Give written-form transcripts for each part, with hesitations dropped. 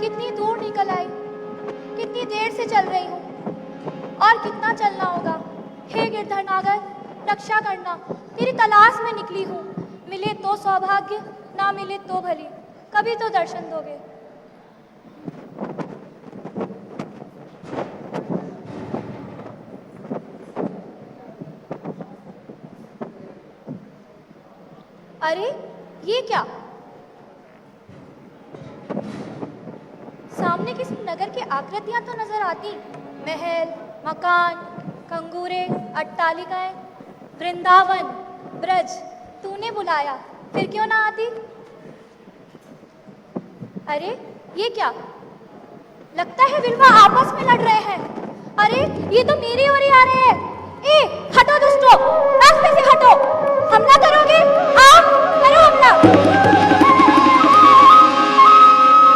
कितनी दूर निकल आई, कितनी देर से चल रही हूँ और कितना चलना होगा। हे गिरधर नागर, रक्षा करना, तेरी तलाश में निकली हूँ। मिले तो सौभाग्य, ना मिले तो भली, कभी तो दर्शन दोगे। अरे ये क्या? सामने किसी नगर की आकृतियां तो नजर आती, महल, मकान, कंगूरे, अट्टालिकाएं, वृंदावन, ब्रज। तूने बुलाया, फिर क्यों ना आती? अरे ये क्या? लगता है विलवा आपस में लड़ रहे हैं। अरे ये तो मेरी ओर ही आ रहे हैं। ए, हटो दुष्टों, रास्ते से हटो। हमला करोगे? आओ, करो हमला।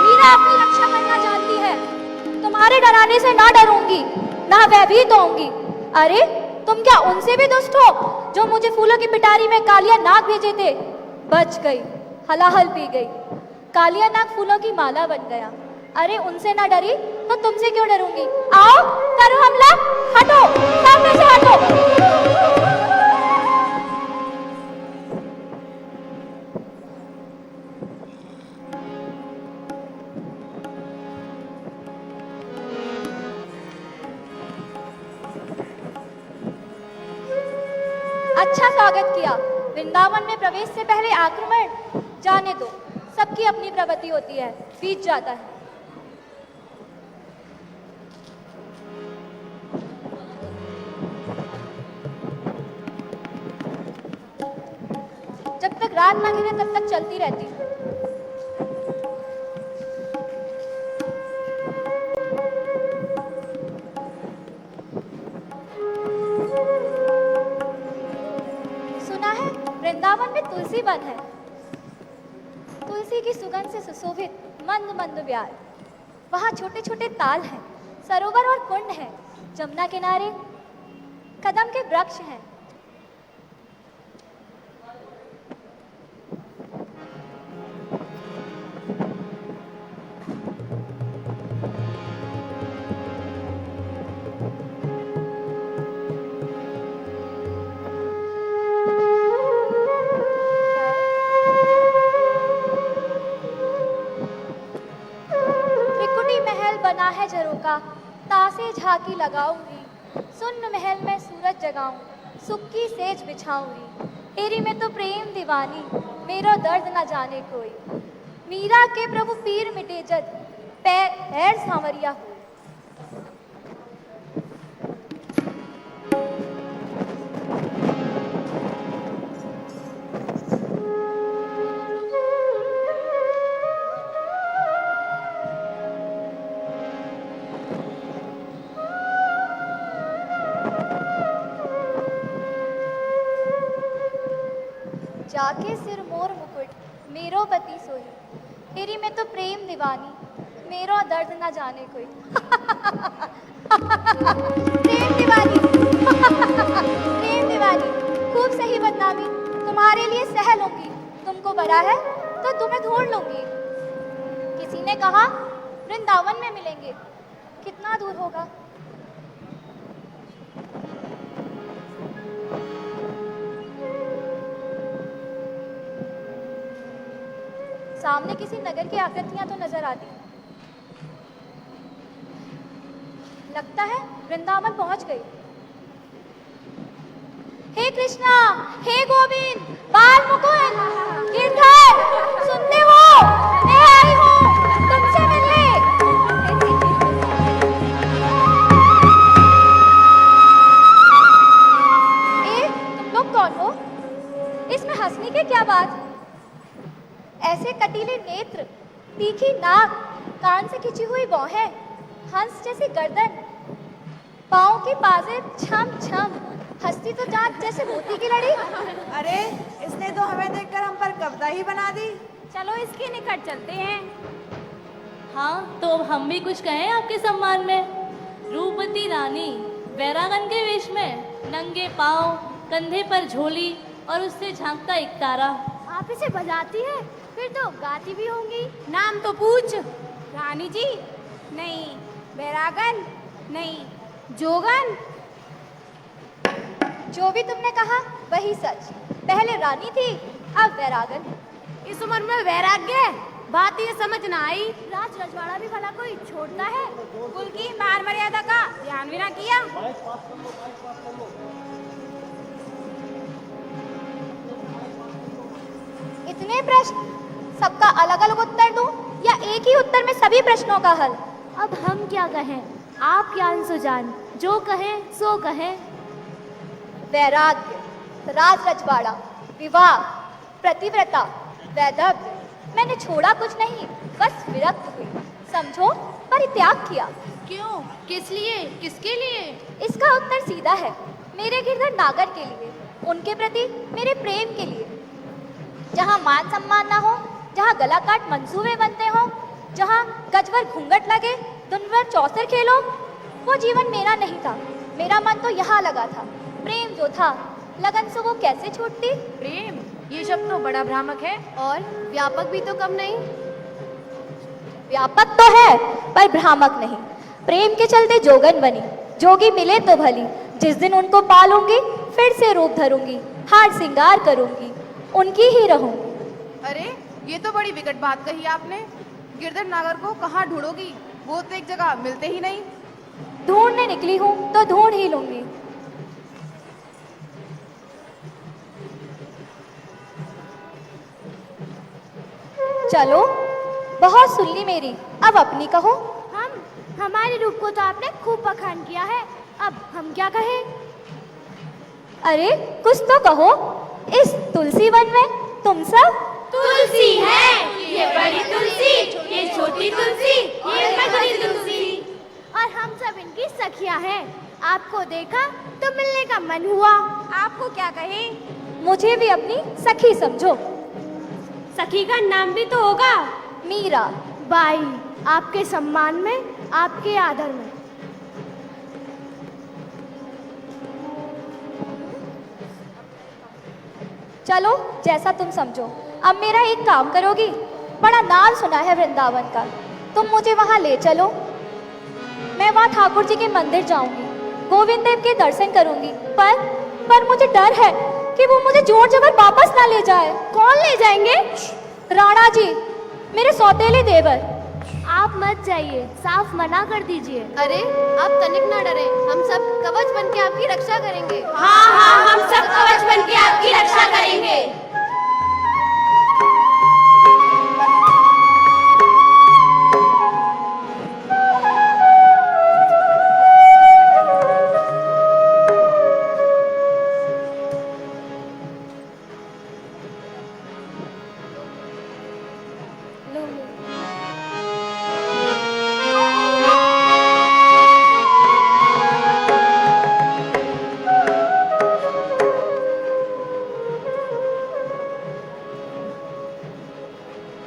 मीरा अपनी रक्षा करना जानती है, तुम्हारे डराने से ना डरूंगी, ना भयभीत होऊंगी। अरे तुम क्या उनसे भी दुष्ट हो, जो मुझे फूलों की पिटारी में कालिया नाग भेजे थे? बच गई, हलाहल पी गई। कालिया नाग फूलों की माला बन गया। अरे उनसे ना डरी तो तुमसे क्यों डरूंगी? आओ, करो हमला। हटो, सामने से हटो। अच्छा स्वागत किया। वृंदावन में प्रवेश से पहले आक्रमण, जाने दो, सबकी अपनी प्रवृत्ति होती है, बीत जाता है। जब तक रात ना गिरे तब तक चलती रहती हूँ। सुना है वृंदावन में तुलसी वन है, तुलसी की सुगंध से सुशोभित मंद मंद ब्याल। वहाँ छोटे छोटे ताल हैं, सरोवर और कुंड हैं, जमुना किनारे कदम के वृक्ष हैं। बना है झरोका, तासे झांकी लगाऊंगी, सुन्न महल में सूरज जगाऊं, सुख की सेज बिछाऊंगी। तेरी में तो प्रेम दीवानी, मेरो दर्द न जाने कोई। मीरा के प्रभु पीर मिटे जद, पैर सांवरिया हो। जाके सिर मोर मुकुट, मेरो पति सोई। तेरी में तो प्रेम दीवानी, मेरो दर्द न जाने कोई। प्रेम दीवानी। प्रेम दीवानी, खूब सही बदनामी, तुम्हारे लिए सह लूंगी। तुमको बड़ा है तो तुम्हें ढूंढ लूंगी। किसी ने कहा वृंदावन में मिलेंगे, कितना दूर होगा? सामने किसी नगर की आकृतियां तो नजर आती, लगता है वृंदावन पहुंच गई। हे कृष्णा, हे गोविंद, बाल मुकुंद, गिरधर, सुनते हो? मैं आई हूँ तुमसे मिलने। तुम लोग कौन हो? इसमें हंसने की क्या बात? ऐसे कटीले नेत्र, तीखी नाक, कान से खिंची हुई भौहें, हंस जैसी गर्दन, पाँव की पाजे छम छम, हंसती तो जांच जैसे मोती की लड़ी। अरे इसने तो हमें देखकर हम पर कविता ही बना दी। चलो इसके निकट चलते हैं। हाँ तो अब हम भी कुछ कहें आपके सम्मान में। रूपवती रानी वैरागन के वेश में, नंगे पाँव, कंधे पर झोली और उससे झांकता एक तारा। आप इसे बजाती है, फिर तो गाती भी होंगी। नाम तो पूछ। रानी जी नहीं, बैरागन नहीं, जोगन। जो भी तुमने कहा वही सच। पहले रानी थी, अब वैरागन। इस उम्र में वैराग्य, बात ये समझ ना आई। राज रजवाड़ा भी भला कोई छोड़ता है? कुल की मान मर्यादा का ध्यान भी ना किया। इतने प्रश्न, सबका अलग अलग उत्तर दूं या एक ही उत्तर में सभी प्रश्नों का हल? अब हम क्या कहें, आप ज्ञान सुजान, जो कहें सो कहें। वैराग्य, राज रजवाड़ा, विवाह, प्रतिव्रता, वैधव्य, मैंने छोड़ा कुछ नहीं, बस विरक्त हुई, समझो, परित्याग किया। क्यों, किस लिए, किसके लिए? इसका उत्तर सीधा है, मेरे गिरधर नागर के लिए, उनके प्रति मेरे प्रेम के लिए। जहाँ मान सम्मान ना हो, जहाँ गला काट मंसूबे बनते हो, जहाँ गजवर घूंघट लगे, दुनवर चौसर खेलो, वो जीवन मेरा नहीं था। मेरा मन तो यहाँ लगा था। प्रेम जो था, लगन से वो कैसे छूटती? प्रेम, ये शब्द तो बड़ा भ्रामक है और व्यापक भी तो कम नहीं। व्यापक तो है पर भ्रामक नहीं। प्रेम के चलते जोगन बनी, जोगी मिले तो भली। जिस दिन उनको पालूंगी, फिर से रूप धरूंगी, हार सिंगार करूंगी, उनकी ही रहूंगी। अरे ये तो बड़ी विकट बात कही आपने। गिरधर नागर को कहाँ ढूंढोगी? वो तो एक जगह मिलते ही नहीं। ढूंढने निकली हूं तो ढूंढ ही लूंगी। चलो, बहुत सुन ली मेरी, अब अपनी कहो। हमारे रूप को तो आपने खूब बखान किया है, अब हम क्या कहें? अरे कुछ तो कहो। इस तुलसी वन में तुम सब तुलसी है, ये बड़ी तुलसी, ये छोटी तुलसी, ये पतली तुलसी, और हम सब इनकी सखियां हैं। आपको देखा तो मिलने का मन हुआ। आपको क्या कहे? मुझे भी अपनी सखी समझो। सखी का नाम भी तो होगा। मीरा। बाई, आपके सम्मान में, आपके आदर में। चलो, जैसा तुम समझो। अब मेरा एक काम करोगी? बड़ा नाम सुना है वृंदावन का, तुम मुझे वहां ले चलो। मैं वहां ठाकुर जी के मंदिर जाऊंगी, गोविंद देव के दर्शन करूंगी, पर मुझे डर है कि वो मुझे जोर जबर वापस ना ले जाए। कौन ले जाएंगे? राणा जी, मेरे सौतेले देवर। आप मत जाइए, साफ मना कर दीजिए। अरे आप तनिक ना डरे, हम सब कवच बन के आपकी रक्षा करेंगे। हाँ हाँ, हम सब कवच बन के आपकी रक्षा करेंगे।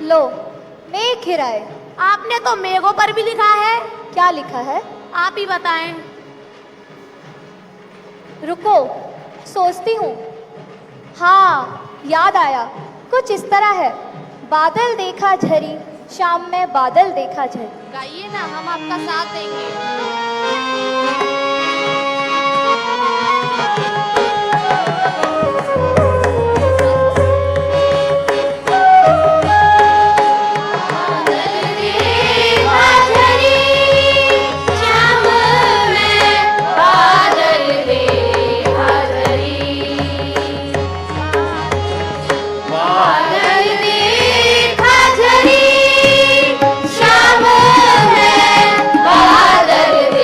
लो, मेघ घिराए। आपने तो मेघों पर भी लिखा है। क्या लिखा है? आप ही बताएं। रुको, सोचती हूँ। हाँ, याद आया, कुछ इस तरह है। बादल देखा झरी, शाम में बादल देखा झरी। गाइए ना, हम आपका साथ देंगे। बादल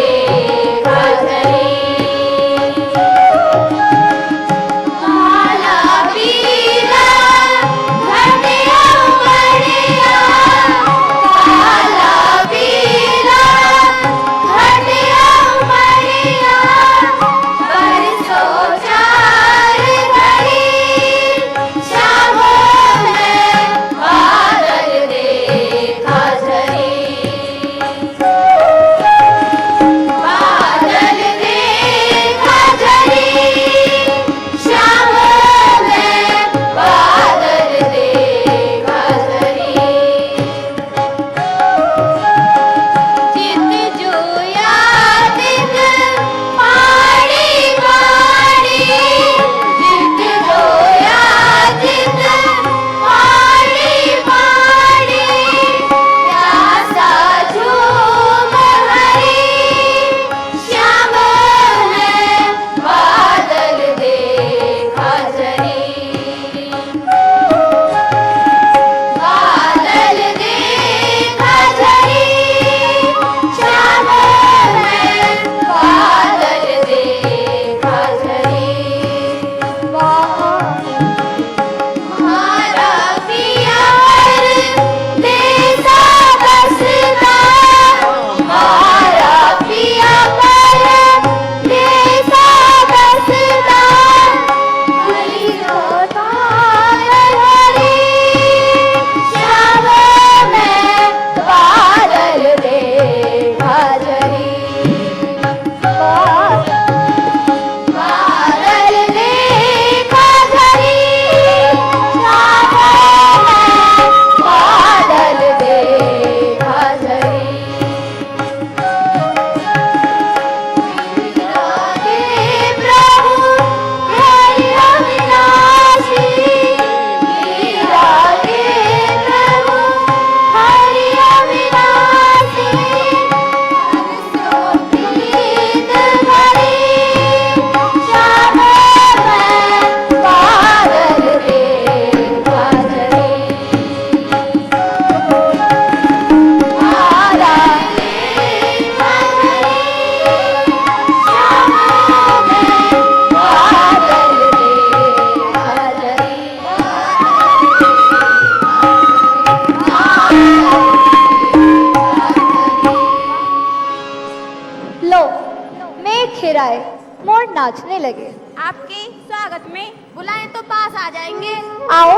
हंसने लगे। आपके स्वागत में बुलाएं तो पास आ जाएंगे। आओ,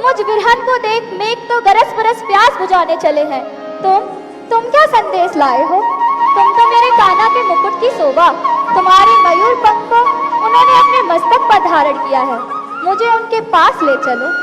मुझ बिरहन को देख मेघ तो गरज बरस प्यास बुझाने चले हैं। तुम क्या संदेश लाए हो? तुम तो मेरे कान्हा के मुकुट की शोभा, तुम्हारे मयूर पंख को उन्होंने अपने मस्तक पर धारण किया है। मुझे उनके पास ले चलो।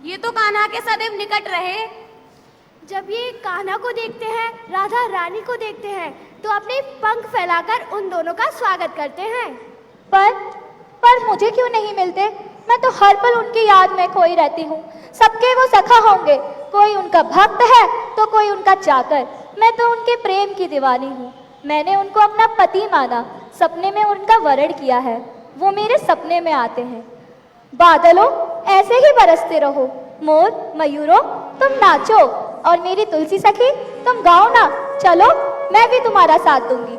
ये तो कान्हा के सदैव निकट रहे। जब ये कान्हा को देखते हैं, राधा रानी को देखते हैं, तो अपने पंख फैलाकर उन दोनों का स्वागत करते हैं। पर मुझे क्यों नहीं मिलते? मैं तो हर पल उनकी याद में खोई रहती हूँ। सबके वो सखा होंगे, कोई उनका भक्त है तो कोई उनका चाकर। मैं तो उनके प्रेम की दीवानी हूँ। मैंने उनको अपना पति माना, सपने में उनका वरण किया है। वो मेरे सपने में आते हैं। बादलों, ऐसे ही बरसते रहो। मोर, मयूरों, तुम नाचो, और मेरी तुलसी सखी, तुम गाओ ना। चलो, मैं भी तुम्हारा साथ दूंगी।